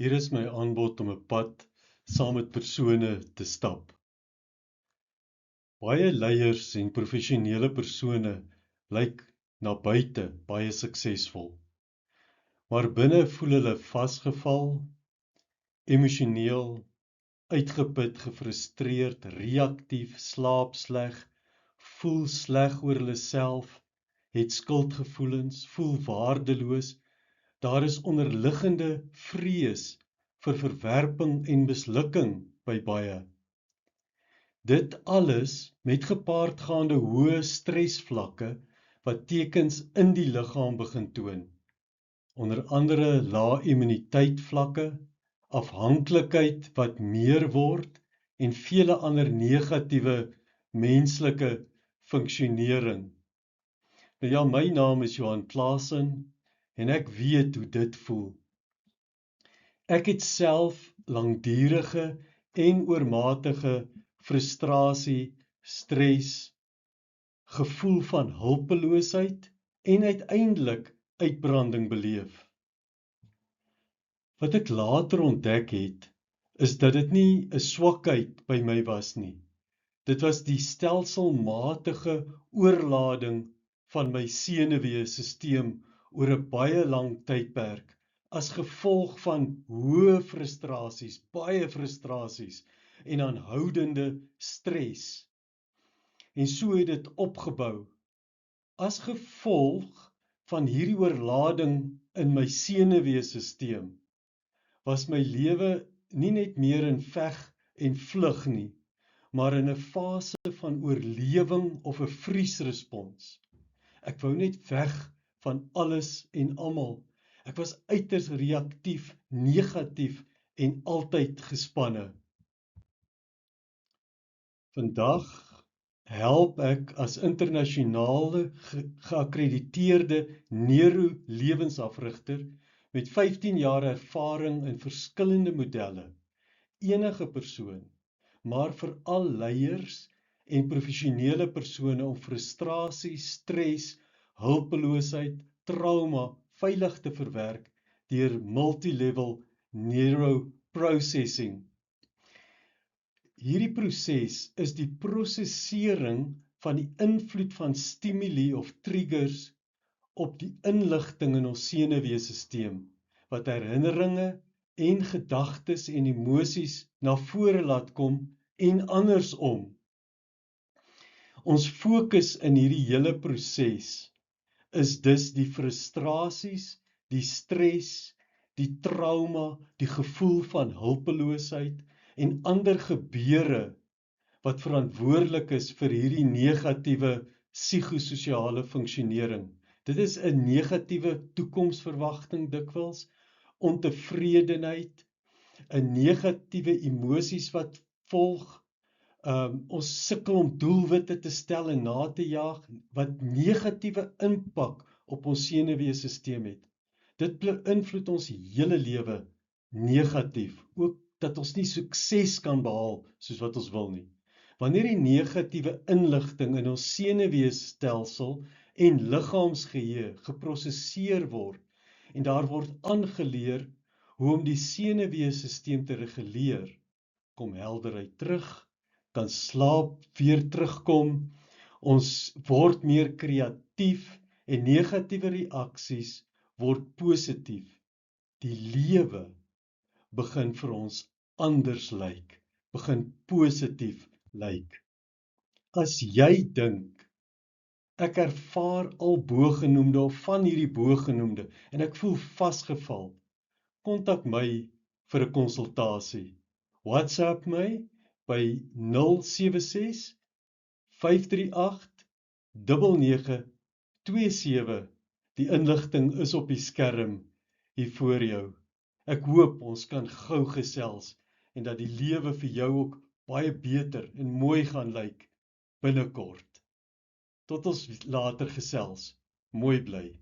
Hier is my aanbod om 'n pad saam met persone te stap. Baie leiers en professionele persone lyk na buite baie suksesvol, maar binne voel hulle vasgeval, emosioneel, uitgeput, gefrustreerd, reaktief, slaap sleg, voel sleg oor hulle self, het skuldgevoelens, voel waardeloos. Daar is onderliggende vrees vir verwerping en mislukking by baie. Dit alles met gepaardgaande hoë stresvlakke wat tekens in die liggaam begin toon. Onder andere lae immuniteitvlakke, afhanklikheid wat meer word en vele ander negatiewe menslike funksionering. Nou ja, my naam is Johan Klaasen en ek weet hoe dit voel. Ek het self langdurige en oormatige frustrasie, stres, gevoel van hulpeloosheid en uiteindelik uitbranding beleef. Wat ek later ontdek het, is dat dit nie 'n swakheid by my was nie. Dit was die stelselmatige oorlading van my senuweestelsel oor 'n baie lang tydperk as gevolg van hoë frustrasies, baie frustrasies en aanhoudende stres. En so het dit opgebou. As gevolg van hierdie oorlading in my senuweestelsel was my lewe nie net meer in veg en vlug nie, maar in 'n fase van oorlewing of 'n vriesrespons. Ek wou net weg van alles en almal. Ek was uiters reaktief, negatief en altyd gespanne. Vandag help ek as internasionale geakkrediteerde neurolewensafrigter met 15 jaar ervaring in verskillende modelle, enige persoon, maar veral leiers en professionele persone om frustrasie, stres, hulpeloosheid, trauma veilig te verwerk deur multilevel neuroprocessing. Hierdie proses is die prosesering van die invloed van stimuli of triggers op die inligting in ons senuweestelsel, wat herinneringe en gedagtes en emosies na vore laat kom en andersom. Ons fokus in hierdie hele proses is dus die frustrasies, die stres, die trauma, die gevoel van hulpeloosheid en ander gebeure wat verantwoordelik is vir hierdie negatiewe psigososiale funksionering. Dit is 'n negatiewe toekomsverwagting dikwels, ontevredenheid, 'n negatiewe emosies wat volg. Ons sukkel om doelwitte te stel en na te jaag wat negatiewe impak op ons senuweestelsel het. Dit beïnvloed ons hele lewe negatief, ook dat ons nie sukses kan behaal soos wat ons wil nie. Wanneer die negatiewe inligting in ons senuweestelsel en liggaamsgeheue geprosesseer word en daar word aangeleer hoe om die senuweestelsel te reguleer, kom helderheid terug, kan slaap weer terugkom, ons word meer kreatief en negatiewe reaksies word positief. Die lewe begin vir ons anders lyk, begin positief lyk. As jy dink, ek ervaar al bogenoemde of van hierdie bogenoemde en ek voel vasgeval, kontak my vir 'n konsultasie. WhatsApp my by 076 538 9927. Die inligting is op die skerm hier voor jou. Ek hoop ons kan gou gesels en dat die lewe vir jou ook baie beter en mooi gaan lyk binnekort. Tot ons later gesels. Mooi bly.